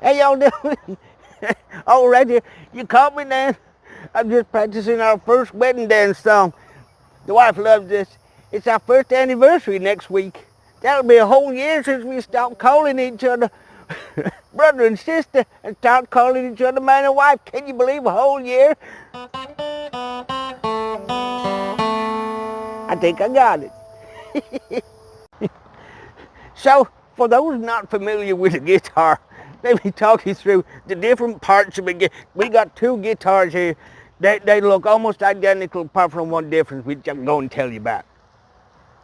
How y'all doing? All right, you caught me then. I'm just practicing our first wedding dance song. The wife loves this. It's our first anniversary next week. That'll be a whole year since we stopped calling each other brother and sister and start calling each other man and wife. Can you believe a whole year? I think I got it. So, for those not familiar with the guitar, let me talk you through the different parts of it. We got two guitars here. They look almost identical apart from one difference, which I'm going to tell you about.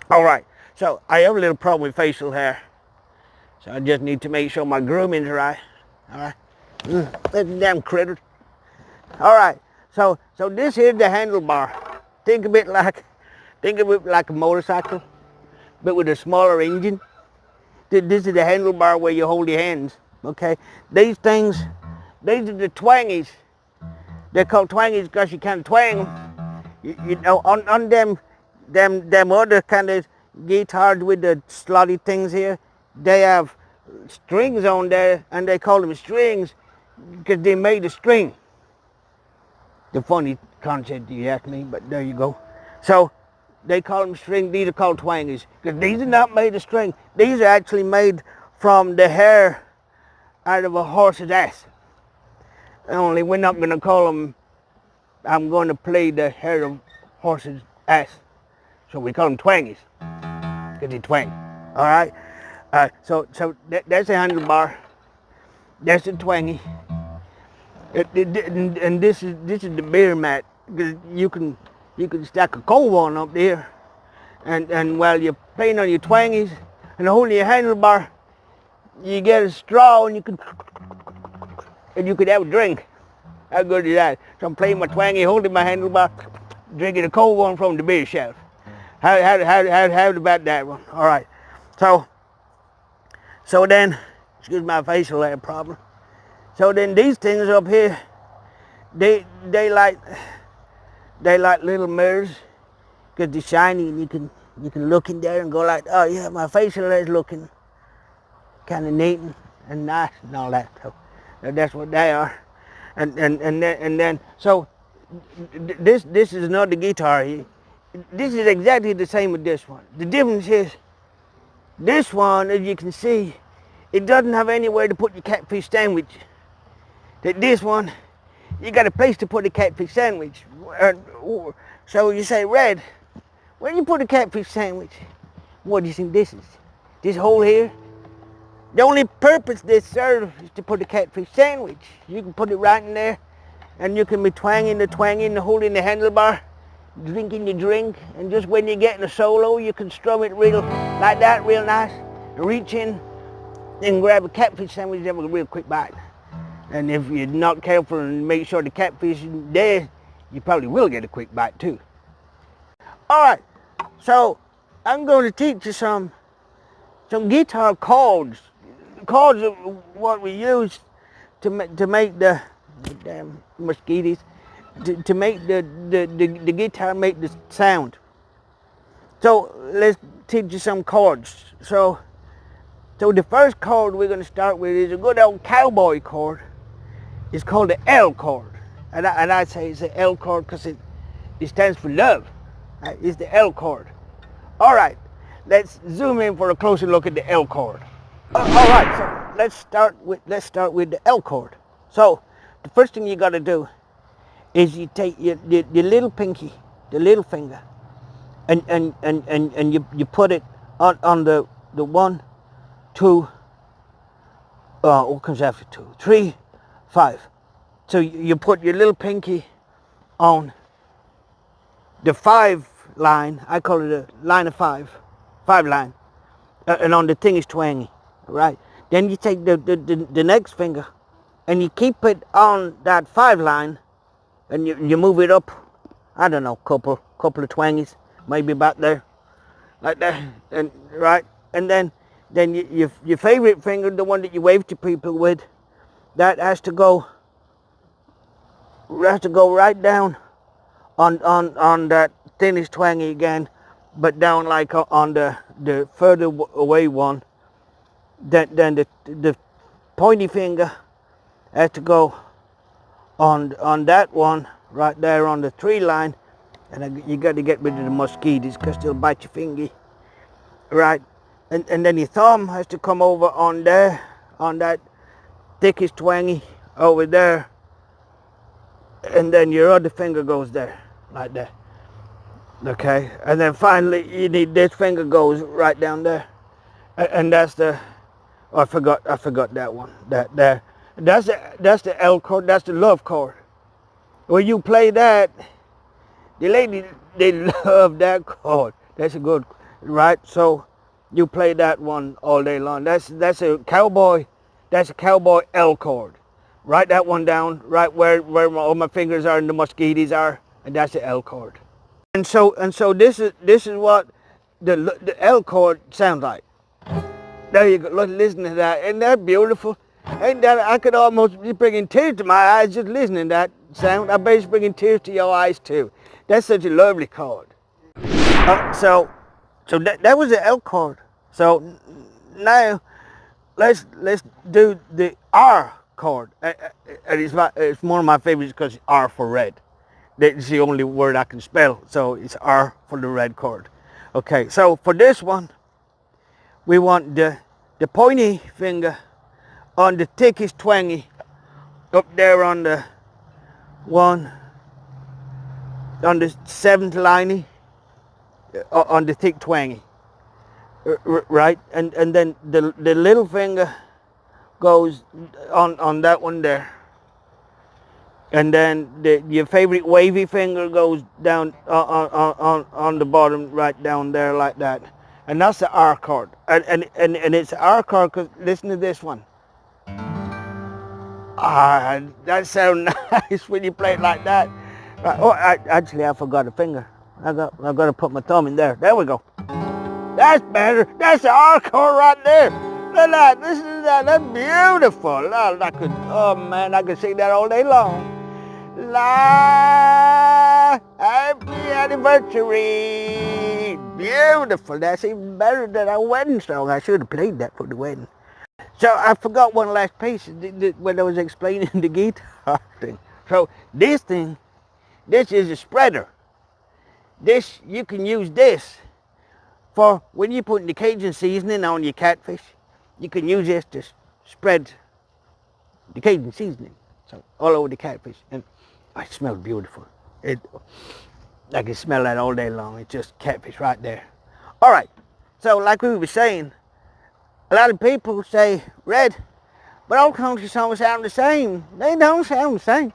All right, so I have a little problem with facial hair. So I just need to make sure my grooming's right. All right, that damn critter. All right, so this here's the handlebar. Think of it like a motorcycle, but with a smaller engine. This is the handlebar where you hold your hands, okay? These things, these are the twangies. They're called twangies because you can't twang them. You know, on them other kind of guitars with the slotty things here, they have strings on there, and they call them strings because they made a string. The funny concept, you ask me, but there you go. So they call them strings. These are called twangies because these are not made of string. These are actually made from the hair out of a horse's ass. Only we're not going to call them, I'm going to play the hair of horse's ass. So we call them twangies because they twang. All right. So that's the handlebar. That's the twangy. And this is the beer mat because you can stack a cold one up there, and while you're playing on your twangies and holding your handlebar, you get a straw and you could have a drink. How good is that? So I'm playing my twangy, holding my handlebar, drinking a cold one from the beer shelf. How about that one? All right. So then, excuse my facial hair problem. So then these things up here, they like little mirrors because they're shiny and you can look in there and go like, oh yeah, my facial hair is looking kind of neat and nice and all that. So that's what they are. And then so this is another guitar here. This is exactly the same with this one. The difference is this one, as you can see, it doesn't have anywhere to put your catfish sandwich. This one, you got a place to put a catfish sandwich. So you say, Red, where do you put a catfish sandwich? What do you think this is? This hole here? The only purpose this serves is to put a catfish sandwich. You can put it right in there, and you can be twanging, holding the handlebar, drinking your drink, and just when you're getting a solo, you can strum it real like that, real nice, and reach in and grab a catfish sandwich and have a real quick bite. And if you're not careful and make sure the catfish is there, you probably will get a quick bite too. All right, so I'm going to teach you some guitar chords. Chords are what we use to make the damn mosquitoes, to make the guitar make the sound. So let's teach you some chords. So the first chord we're going to start with is a good old cowboy chord. It's called the L chord, and I say it's the L chord because it stands for love. It's the L chord. All right, let's zoom in for a closer look at the L chord. All right, so let's start with the L chord. So the first thing you got to do is you take your little pinky, the little finger, and you put it on the 1, 2. What comes after 2? 3, 5. So you put your little pinky on the 5 line. I call it a line of 5 line, and on the thing is twangy, right? Then you take the next finger, and you keep it on that 5 line, and you move it up. I don't know, couple of twangies, maybe about there, like that, and right, and then your favorite finger, the one that you wave to people with, that has to go right down on that thinnest twangy again, but down like on the further away one. Then the pointy finger has to go on that one right there on the tree line, and you got to get rid of the mosquitoes because they'll bite your finger, right? And then your thumb has to come over on there, on that thickest twangy over there, and then your other finger goes there, like that. Okay, and then finally you need this finger goes right down there, and that's the. Oh, I forgot that one. That there. That's the L chord. That's the love chord. When you play that, the lady they love that chord. That's a good, right? So you play that one all day long. That's a cowboy. That's a cowboy L chord. Write that one down. Right where all my fingers are and the mosquitoes are, and that's the L chord. And so this is what the L chord sounds like. There you go. Listen to that. Isn't that beautiful? Ain't that? I could almost be bringing tears to my eyes just listening to that sound. I bet it's bringing tears to your eyes too. That's such a lovely chord. So that was the L chord. So now let's do the R chord. And it's one of my favorites because R for red. That's the only word I can spell. So it's R for the red chord. Okay. So for this one, we want the pointy finger on the thickest twangy up there on the seventh liney on the thick twangy, right? And then the little finger goes on that one there, and then your favorite wavy finger goes down on the bottom right down there like that. And that's the R chord. And it's the R chord because listen to this one. That sounds nice when you play it like that. Right. Oh, actually I forgot a finger. I got to put my thumb in there. There we go. That's better. That's the R chord right there. Look at that. Listen to that. That's beautiful. Oh man, I could sing that all day long. Happy anniversary. Beautiful. That's even better than our wedding song. I should have played that for the wedding. So I forgot one last piece when I was explaining the guitar thing. So this is a spreader. You can use this for when you're putting the Cajun seasoning on your catfish. You can use this to spread the Cajun seasoning. So all over the catfish. And it smells beautiful. I can smell that all day long. It's just catfish right there. All right. So like we were saying, a lot of people say red, but all country songs sound the same. They don't sound the same.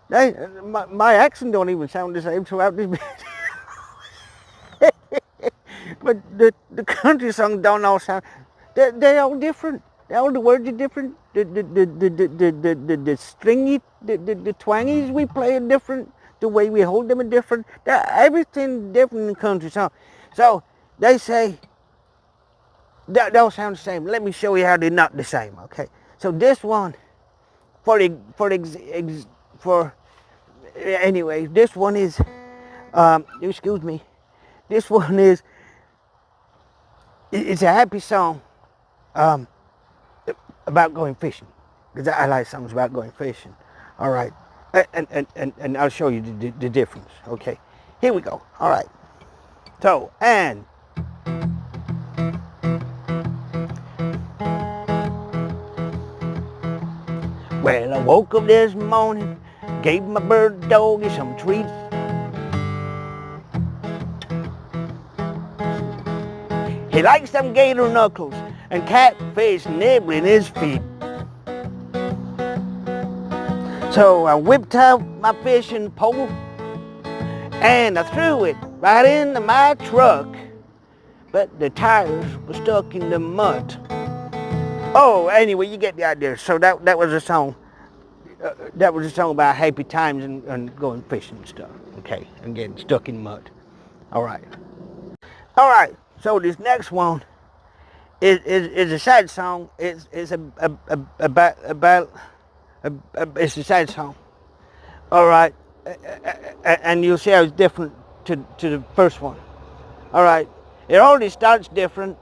My accent don't even sound the same throughout this video. But the country songs don't all sound. They're all different. All the words are different. The stringy, the twangies we play are different. The way we hold them are different. Everything different in country song. So they say they all sound the same. Let me show you how they're not the same. Okay. So this one, anyway, this one is. Excuse me. This one is. It's a happy song. About going fishing, because I like songs about going fishing. All right, and I'll show you the difference. Okay, here we go. All right, so and well, I woke up this morning, gave my bird doggy some treats. He likes them gator knuckles and catfish nibbling his feet. So I whipped out my fishing pole and I threw it right into my truck, but the tires were stuck in the mud. Oh, anyway, you get the idea. So that was a song. That was a song about happy times and going fishing and stuff. Okay, and getting stuck in mud. All right. So this next one is a sad song. It's it's a sad song. All right, and you'll see how it's different to the first one. All right, it already starts different,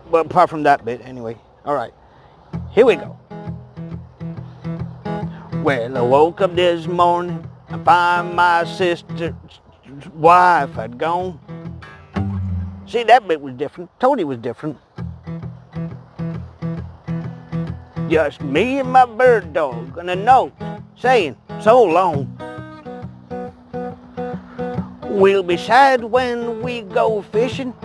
well, apart from that bit anyway. All right, here we go. Well, I woke up this morning and found my sister's wife had gone. See, that bit was different. Told you it was different. Just me and my bird dog and a note saying, so long. We'll be sad when we go fishing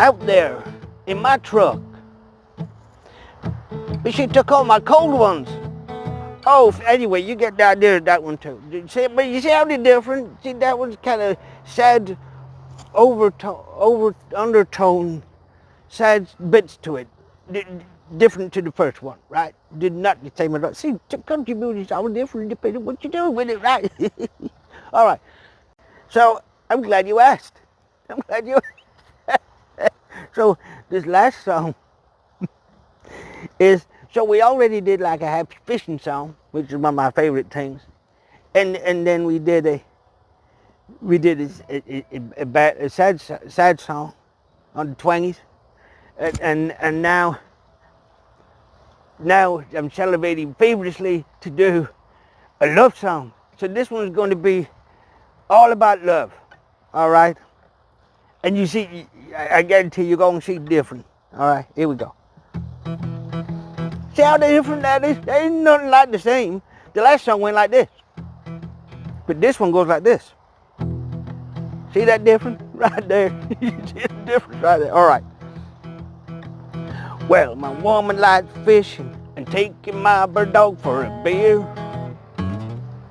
out there in my truck. But she took all my cold ones. Oh, anyway, you get the idea of that one too. But you see how they're different? See, that was kind of sad undertone, sad bits to it. Different to the first one, right? Did not the same at all. See, country music's all different depending on what you do with it, right? All right. So, I'm glad you asked. I'm glad you So, this last song is, so we already did like a happy fishing song, which is one of my favorite things. And then we did a sad song on the twangies. And now I'm salivating feverishly to do a love song. So this one's going to be all about love, all right? And you see, I guarantee you're going to see different. All right, here we go. See how different that is? There ain't nothing like the same. The last song went like this, but this one goes like this. See that difference right there? You see the difference right there? All right. Well, my woman likes fishing and taking my bird dog for a beer.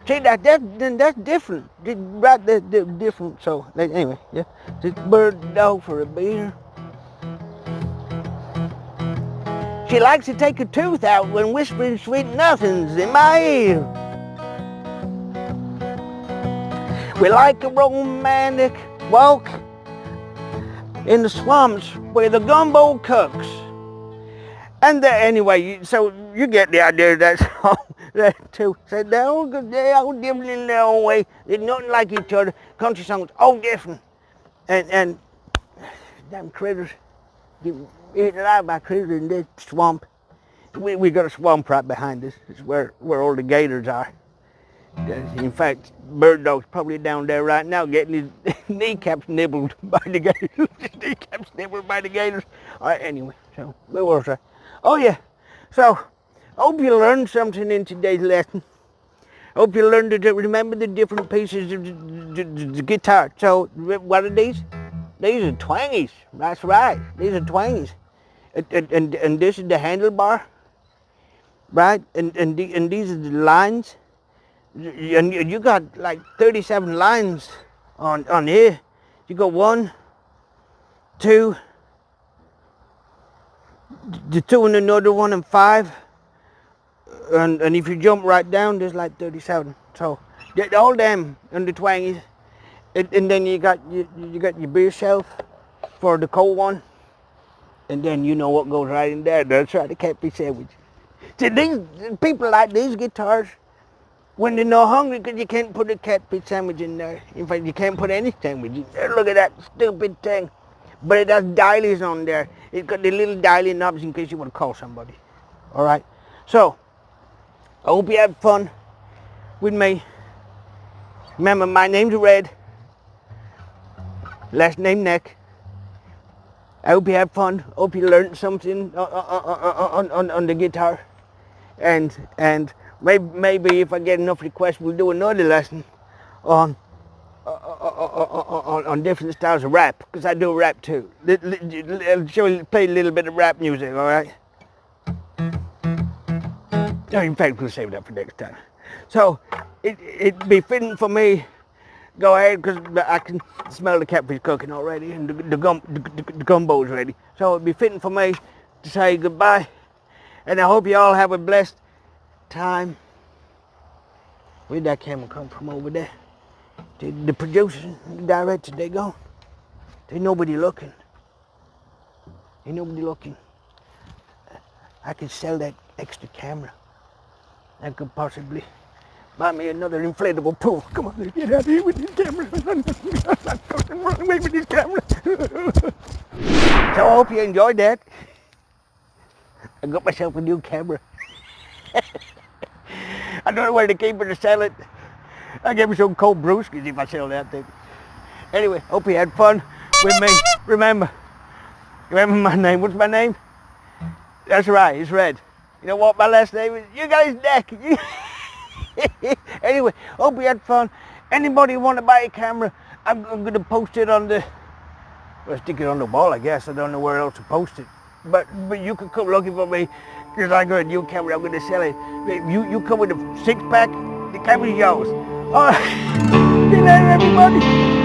See, that's different. Right there, different. So, anyway, yeah. This bird dog for a beer. She likes to take her tooth out when whispering sweet nothings in my ear. We like a romantic walk in the swamps where the gumbo cooks. And anyway, so you get the idea of that song. That too. So they're all different in their own way. They're nothing like each other. Country songs all different. And damn critters. Eaten alive by critters in this swamp. We got a swamp right behind us. It's where all the gators are. In fact, bird dog's probably down there right now getting his kneecaps nibbled by the gators. His kneecaps nibbled by the gators. All right, anyway, so where was I? Oh yeah, so I hope you learned something in today's lesson. I hope you learned to remember the different pieces of the guitar. So what are these? These are twangies. That's right. These are twangies. And this is the handlebar, right? And these are the lines. And you got like 37 lines on here. You got 1, 2, the 2 and another 1 and 5. And if you jump right down, there's like 37. So all them and the twangies. And then you got your beer shelf for the cold one. And then you know what goes right in there. That's right, the catfish sandwich. See, these people like these guitars when they're not hungry because you can't put a catfish sandwich in there. In fact, you can't put any sandwich in there. Look at that stupid thing. But it has dialies on there. It's got the little dialy knobs in case you want to call somebody. All right. So, I hope you have fun with me. Remember, my name's Red. Last name Kneck. I hope you have fun. Hope you learned something on the guitar. And maybe if I get enough requests, we'll do another lesson on different styles of rap, because I do rap too. I'll play a little bit of rap music, all right? In fact, we'll save that for next time. So it'd be fitting for me. Go ahead, because I can smell the catfish cooking already, and the gumbo's ready. So it'd be fitting for me to say goodbye, and I hope you all have a blessed time. Where'd that camera come from over there? The producers, the director, they gone. There's nobody looking. Ain't nobody looking. I could sell that extra camera. I could possibly buy me another inflatable pool. Come on, get out of here with this camera. I'm not going to run away with this camera. So I hope you enjoyed that. I got myself a new camera. I don't know where to keep it to sell it. I give me some cold brewskis if I sell that thing. Anyway, hope you had fun with me. Remember my name. What's my name? That's right, it's Red. You know what my last name is? You guys Kneck. Anyway, hope you had fun. Anybody want to buy a camera, I'm going to post it on the, well, stick it on the wall, I guess. I don't know where else to post it. But you can come looking for me, because I got a new camera, I'm going to sell it. You come with a 6-pack, the camera's yours. All right, good night, everybody.